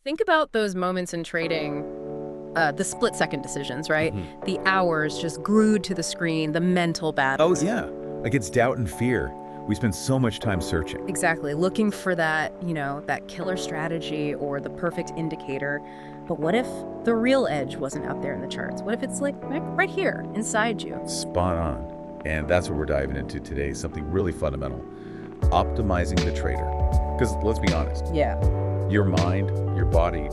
Think about those moments in trading, the split-second decisions, right? The hours just glued to the screen, the mental Oh, battles. yeah. Like it's doubt and fear. We spend so much time searching. Exactly, looking for that, that killer strategy or the perfect indicator. But what if the real edge wasn't out there in the charts? What if it's like right here, inside you? Spot on. And that's what we're diving into today, something really fundamental. Optimizing the trader. Because let's be honest, Yeah. your mind, your body,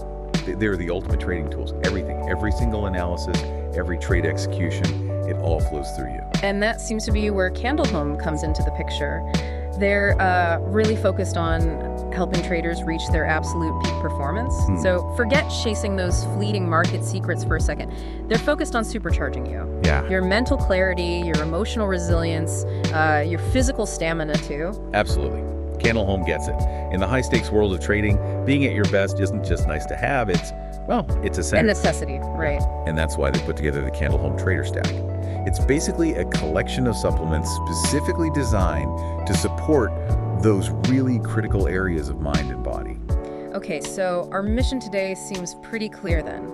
they're the ultimate trading tools. Everything, every single analysis, every trade execution, it all flows through you. And that seems to be where Candleholm comes into the picture. They're really focused on helping traders reach their absolute peak performance. So forget chasing those fleeting market secrets for a second. They're focused on supercharging you. Yeah. Your mental clarity, your emotional resilience, your physical stamina too. Absolutely. Candleholm gets it. In the high-stakes world of trading, being at your best isn't just nice to have, it's A essential. necessity, right? And that's why they put together the Candleholm Trader Stack. It's basically a collection of supplements specifically designed to support those really critical areas of mind and body. Okay, so our mission today seems pretty clear then.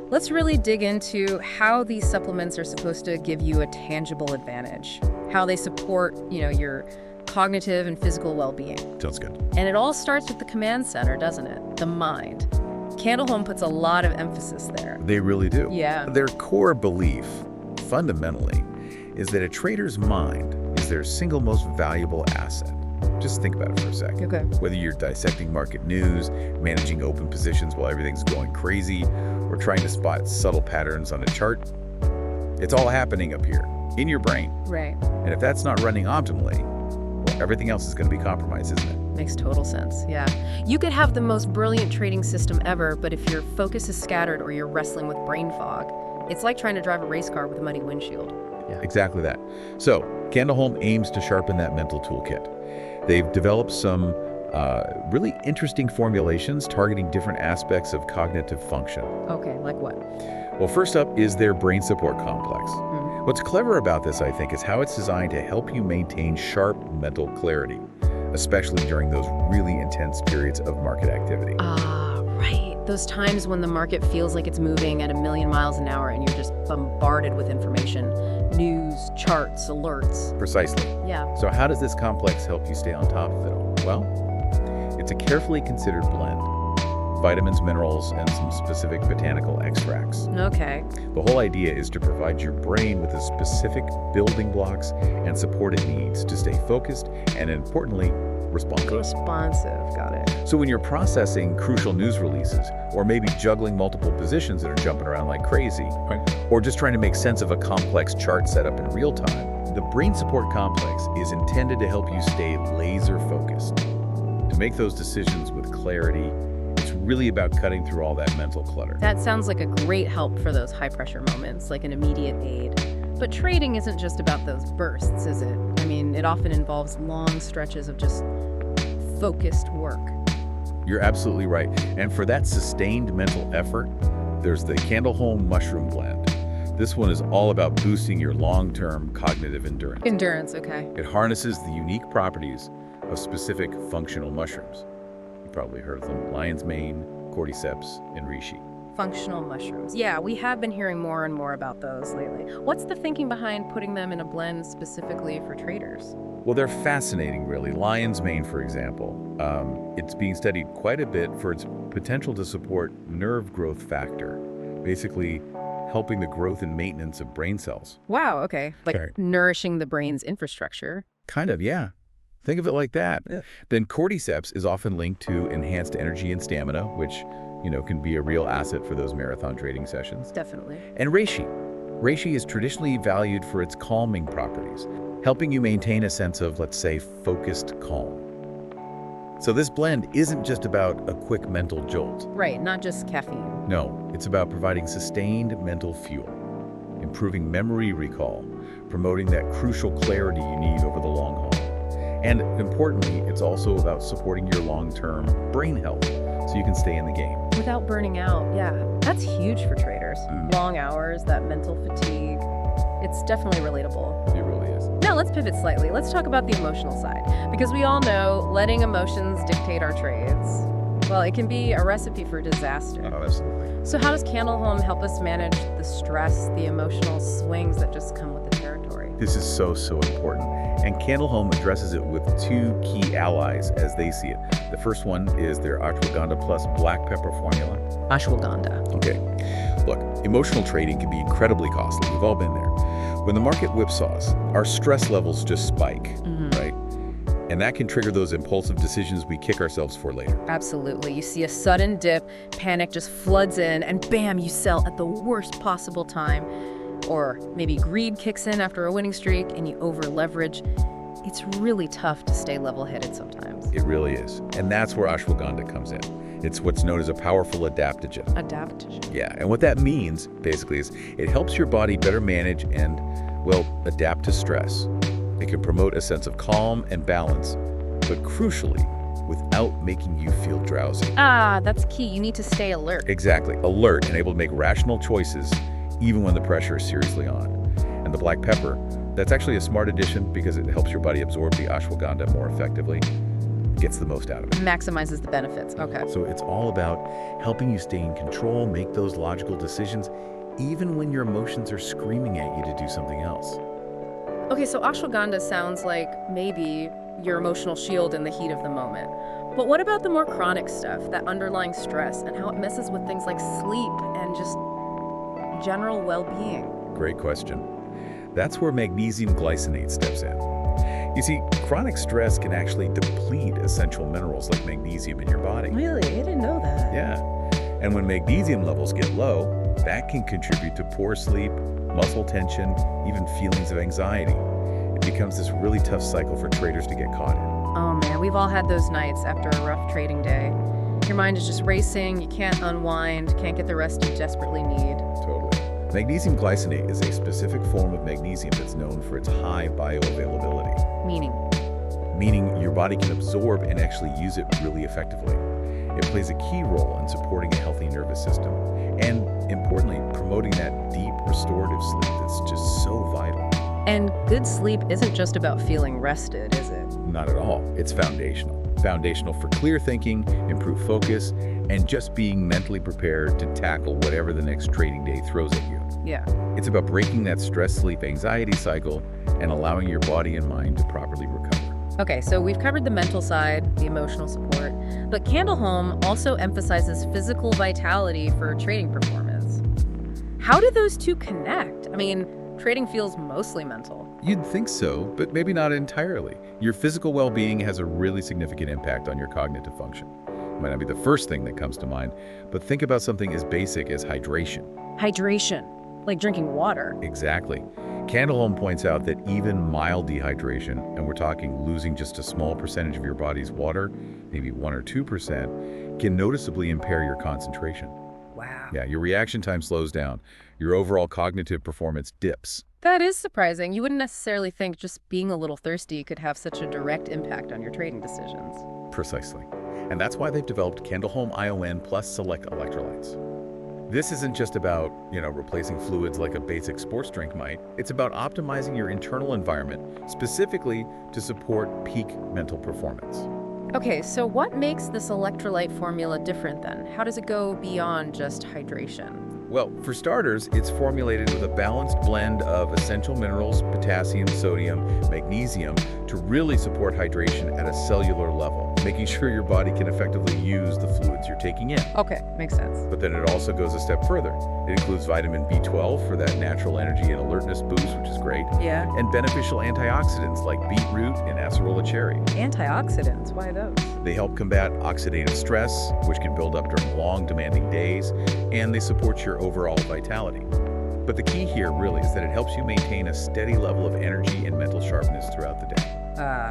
Let's really dig into how these supplements are supposed to give you a tangible advantage, how they support, your cognitive and physical well-being. Sounds good. And it all starts with the command center, doesn't it? The mind. Candleholm puts a lot of emphasis there. They really do. Yeah. Their core belief, fundamentally, is that a trader's mind is their single most valuable asset. Just think about it for a second. Okay. Whether you're dissecting market news, managing open positions while everything's going crazy, or trying to spot subtle patterns on a chart, it's all happening up here, in your brain. Right. And if that's not running optimally, well, everything else is going to be compromised, isn't it? Makes total sense, yeah. You could have the most brilliant trading system ever, but if your focus is scattered or you're wrestling with brain fog, it's like trying to drive a race car with a muddy windshield. Yeah, exactly that. So, Candleholm aims to sharpen that mental toolkit. They've developed some really interesting formulations targeting different aspects of cognitive function. Okay, like what? Well, first up is their brain support complex. What's clever about this, I think, is how it's designed to help you maintain sharp mental clarity, especially during those really intense periods of market activity. Right. Those times when the market feels like it's moving at 1,000,000 miles an hour and you're just bombarded with information, news, charts, alerts. Precisely. Yeah. So how does this complex help you stay on top of it all? Well, it's a carefully considered blend. Vitamins, minerals, and some specific botanical extracts. Okay. The whole idea is to provide your brain with the specific building blocks and support it needs to stay focused and, importantly, responsive. Responsive, got it. So when you're processing crucial news releases, or maybe juggling multiple positions that are jumping around like crazy, or just trying to make sense of a complex chart setup in real time, the brain support complex is intended to help you stay laser focused. To make those decisions with clarity, it's really about cutting through all that mental clutter. That sounds like a great help for those high-pressure moments, like an immediate aid. But trading isn't just about those bursts, is it? I mean, it often involves long stretches of just focused work. You're absolutely right. And for that sustained mental effort, there's the Candleholm Mushroom Blend. This one is all about boosting your long-term cognitive endurance. Endurance, okay. It harnesses the unique properties of specific functional mushrooms. You probably heard of them: lion's mane, cordyceps, and reishi. Functional mushrooms. Yeah, we have been hearing more and more about those lately. What's the thinking behind putting them in a blend specifically for traders? Well, they're fascinating, really. Lion's mane, for example, it's being studied quite a bit for its potential to support nerve growth factor, basically helping the growth and maintenance of brain cells. Wow, okay. Like Right. nourishing the brain's infrastructure. Kind of, yeah. Think of it like that. Yeah. Then cordyceps is often linked to enhanced energy and stamina, which, can be a real asset for those marathon trading sessions. Definitely. And reishi. Reishi is traditionally valued for its calming properties, helping you maintain a sense of, let's say, focused calm. So this blend isn't just about a quick mental jolt. Right, not just caffeine. No, it's about providing sustained mental fuel, improving memory recall, promoting that crucial clarity you need over the long haul. And importantly, it's also about supporting your long-term brain health so you can stay in the game. Without burning out, yeah. That's huge for traders. Long hours, that mental fatigue. It's definitely relatable. It really is. Now let's pivot slightly. Let's talk about the emotional side. Because we all know letting emotions dictate our trades. Well, it can be a recipe for disaster. Oh, absolutely. So how does Candleholm help us manage the stress, the emotional swings that just come with the territory? This is so important. And Candleholm addresses it with two key allies as they see it. The first one is their ashwagandha plus black pepper formula. Ashwagandha. Okay. Look, emotional trading can be incredibly costly. We've all been there. When the market whipsaws, our stress levels just spike, right? And that can trigger those impulsive decisions we kick ourselves for later. Absolutely. You see a sudden dip, panic just floods in, and bam, you sell at the worst possible time. Or maybe greed kicks in after a winning streak and you over-leverage. It's really tough to stay level-headed sometimes. It really is. And that's where ashwagandha comes in. It's what's known as a powerful adaptogen. Adaptogen. Yeah, and what that means, basically, is it helps your body better manage and, well, adapt to stress. It can promote a sense of calm and balance, but crucially, without making you feel drowsy. Ah, that's key. You need to stay alert. Exactly. Alert and able to make rational choices even when the pressure is seriously on. And the black pepper, that's actually a smart addition because it helps your body absorb the ashwagandha more effectively, gets the most out of it. Maximizes the benefits. Okay. So it's all about helping you stay in control, make those logical decisions, even when your emotions are screaming at you to do something else. Okay, so ashwagandha sounds like maybe your emotional shield in the heat of the moment. But what about the more chronic stuff, that underlying stress, and how it messes with things like sleep and just general well-being? Great question. That's where magnesium glycinate steps in. You see, chronic stress can actually deplete essential minerals like magnesium in your body. Really? I didn't know that. Yeah. And when magnesium levels get low, that can contribute to poor sleep, muscle tension, even feelings of anxiety. It becomes this really tough cycle for traders to get caught in. Oh man, we've all had those nights after a rough trading day. Your mind is just racing, you can't unwind, can't get the rest you desperately need. Totally. Magnesium glycinate is a specific form of magnesium that's known for its high bioavailability. Meaning your body can absorb and actually use it really effectively. It plays a key role in supporting a healthy nervous system and, importantly, promoting that deep restorative sleep that's just so vital. And good sleep isn't just about feeling rested, is it? Not at all. It's foundational. Foundational for clear thinking, improved focus, and just being mentally prepared to tackle whatever the next trading day throws at you. Yeah. It's about breaking that stress-sleep-anxiety cycle and allowing your body and mind to properly recover. Okay, so we've covered the mental side, the emotional support, but Candleholm also emphasizes physical vitality for trading performance. How do those two connect? I mean, trading feels mostly mental. You'd think so, but maybe not entirely. Your physical well-being has a really significant impact on your cognitive function. It might not be the first thing that comes to mind, but think about something as basic as hydration. Hydration, like drinking water. Exactly. Candleholm points out that even mild dehydration, and we're talking losing just a small percentage of your body's water, maybe 1 or 2%, can noticeably impair your concentration. Wow. Yeah, your reaction time slows down. Your overall cognitive performance dips. That is surprising. You wouldn't necessarily think just being a little thirsty could have such a direct impact on your trading decisions. Precisely. And that's why they've developed Candleholm ION plus select electrolytes. This isn't just about, replacing fluids like a basic sports drink might. It's about optimizing your internal environment, specifically to support peak mental performance. Okay, so what makes this electrolyte formula different then? How does it go beyond just hydration? Well, for starters, it's formulated with a balanced blend of essential minerals, potassium, sodium, magnesium, to really support hydration at a cellular level, making sure your body can effectively use the fluids you're taking in. Okay, makes sense. But then it also goes a step further. It includes vitamin B12 for that natural energy and alertness boost, which is great, Yeah. and beneficial antioxidants like beetroot and acerola cherry. Antioxidants, why those? They help combat oxidative stress, which can build up during long, demanding days, and they support your overall vitality. But the key here really is that it helps you maintain a steady level of energy and mental sharpness throughout the day.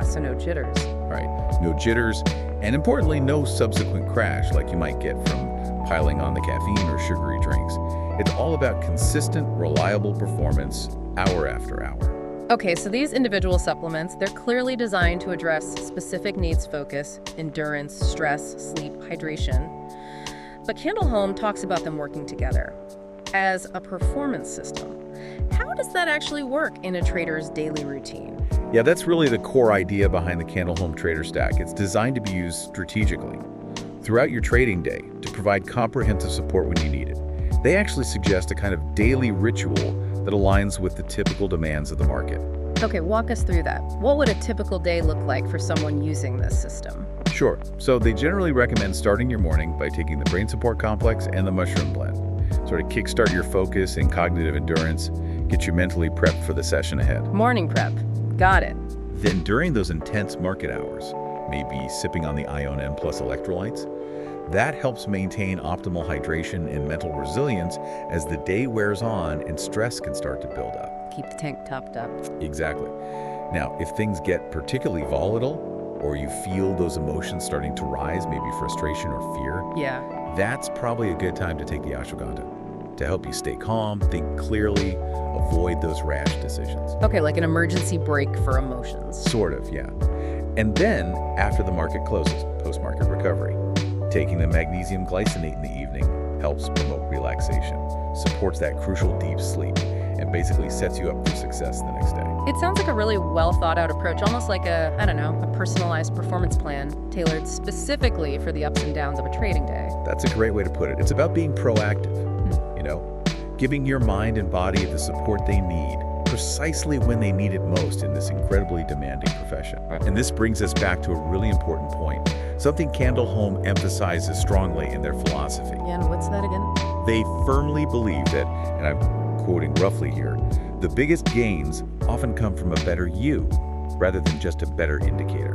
So no jitters. Right? No jitters, and importantly, no subsequent crash like you might get from piling on the caffeine or sugary drinks. It's all about consistent, reliable performance hour after hour. Okay, so these individual supplements, they're clearly designed to address specific needs focus, endurance, stress, sleep, hydration. But Candleholm talks about them working together as a performance system. How does that actually work in a trader's daily routine? Yeah, that's really the core idea behind the Candleholm Trader Stack. It's designed to be used strategically. throughout your trading day to provide comprehensive support when you need it. They actually suggest a kind of daily ritual that aligns with the typical demands of the market. Okay, walk us through that. What would a typical day look like for someone using this system? Sure. So they generally recommend starting your morning by taking the Brain Support Complex and the Mushroom Blend. Sort of kickstart your focus and cognitive endurance, get you mentally prepped for the session ahead. Morning prep. Got it. Then during those intense market hours, maybe sipping on the ION electrolytes, that helps maintain optimal hydration and mental resilience as the day wears on and stress can start to build up. Keep the tank topped up. Exactly. Now, if things get particularly volatile, or you feel those emotions starting to rise, maybe frustration or fear, Yeah. that's probably a good time to take the ashwagandha to help you stay calm, think clearly, avoid those rash decisions. Okay, like an emergency brake for emotions. Sort of, yeah. And then, after the market closes, post-market recovery, taking the magnesium glycinate in the evening helps promote relaxation, supports that crucial deep sleep, and basically sets you up for success the next day. It sounds like a really well thought out approach, almost like a personalized performance plan tailored specifically for the ups and downs of a trading day. That's a great way to put it. It's about being proactive, giving your mind and body the support they need precisely when they need it most in this incredibly demanding profession. And this brings us back to a really important point, something Candleholm emphasizes strongly in their philosophy. Yeah, and what's that again? They firmly believe that, and I'm quoting roughly here, the biggest gains often come from a better you rather than just a better indicator.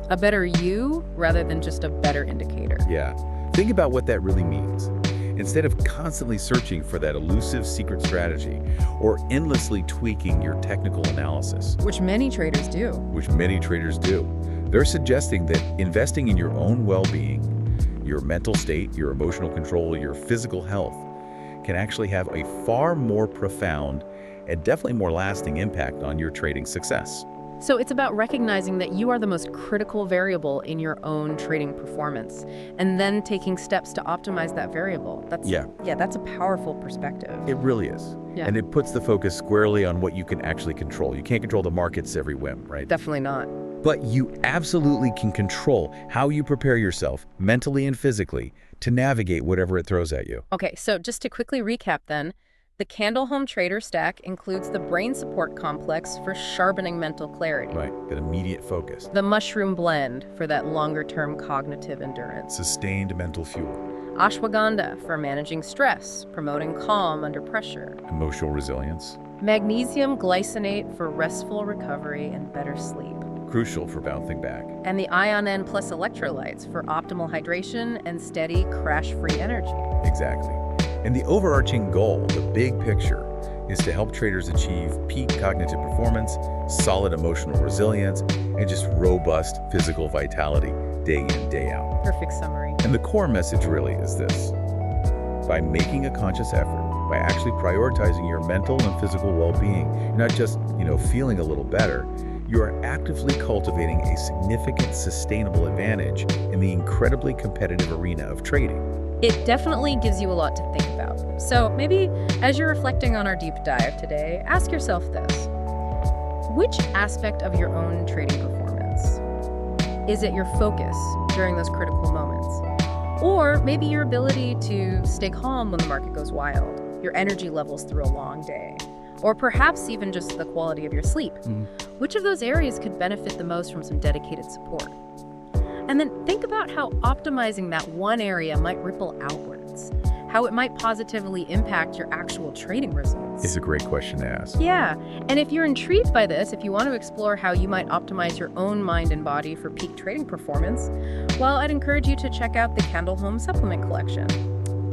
A better you rather than just a better indicator. Yeah. Think about what that really means. Instead of constantly searching for that elusive secret strategy or endlessly tweaking your technical analysis, Which many traders do. they're suggesting that investing in your own well-being, your mental state, your emotional control, your physical health can actually have a far more profound and definitely more lasting impact on your trading success. So it's about recognizing that you are the most critical variable in your own trading performance and then taking steps to optimize that variable. That's a powerful perspective. It really is. Yeah. And it puts the focus squarely on what you can actually control. You can't control the market's every whim, right? Definitely not. But you absolutely can control how you prepare yourself mentally and physically to navigate whatever it throws at you. Okay, so just to quickly recap then, the Candleholm Trader Stack includes the Brain Support Complex for sharpening mental clarity. Right, that immediate focus. The Mushroom Blend for that longer-term cognitive endurance. Sustained mental fuel. Ashwagandha for managing stress, promoting calm under pressure. Emotional resilience. Magnesium glycinate for restful recovery and better sleep. Crucial for bouncing back. And the ION electrolytes for optimal hydration and steady, crash-free energy. Exactly. And the overarching goal, the big picture, is to help traders achieve peak cognitive performance, solid emotional resilience, and just robust physical vitality day in, day out. Perfect summary. And the core message really is this. By making a conscious effort, by actually prioritizing your mental and physical well-being, you're not just, feeling a little better, you are actively cultivating a significant sustainable advantage in the incredibly competitive arena of trading. It definitely gives you a lot to think about. So maybe as you're reflecting on our deep dive today, ask yourself this. Which aspect of your own trading performance? Is it your focus during those critical moments? Or maybe your ability to stay calm when the market goes wild, your energy levels through a long day, or perhaps even just the quality of your sleep? Which of those areas could benefit the most from some dedicated support? And then think about how optimizing that one area might ripple outwards, how it might positively impact your actual trading results. It's a great question to ask. Yeah, and if you're intrigued by this, if you want to explore how you might optimize your own mind and body for peak trading performance, well, I'd encourage you to check out the Candleholm supplement collection.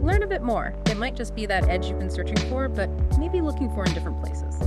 Learn a bit more. It might just be that edge you've been searching for, but maybe looking for in different places.